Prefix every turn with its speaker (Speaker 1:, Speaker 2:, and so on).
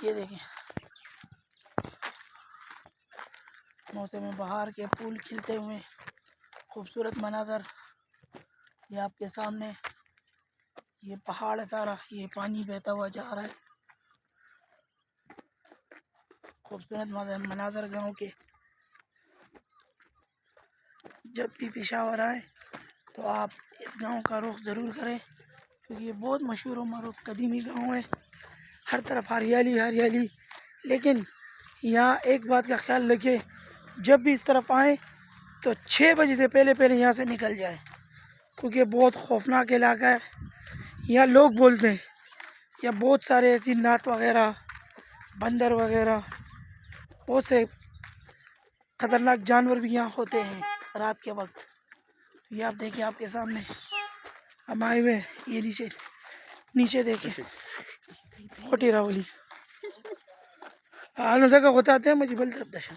Speaker 1: ये देखें मौसम बहार के फूल खिलते हुए खूबसूरत मनाजर। ये आपके सामने ये पहाड़ है सारा, ये पानी बहता हुआ जा रहा है। खूबसूरत मनाजर गांव के। जब भी पेशावर आए तो आप इस गांव का रुख ज़रूर करें, क्योंकि ये बहुत मशहूर और मरूफ कदीमी गांव है। हर तरफ हरियाली हरियाली। लेकिन यहाँ एक बात का ख्याल रखें, जब भी इस तरफ आएँ तो 6 बजे से पहले पहले यहाँ से निकल जाएं, क्योंकि बहुत खौफनाक इलाका है। यहाँ लोग बोलते हैं या बहुत सारे ऐसी नाट वगैरह, बंदर वगैरह, बहुत से ख़तरनाक जानवर भी यहाँ होते हैं रात के वक्त। तो ये आप देखिए आपके सामने हम आए हुए, ये नीचे नीचे देखें खोटी रावली आने जगह होता आते हैं मुझे बल तरफ दशा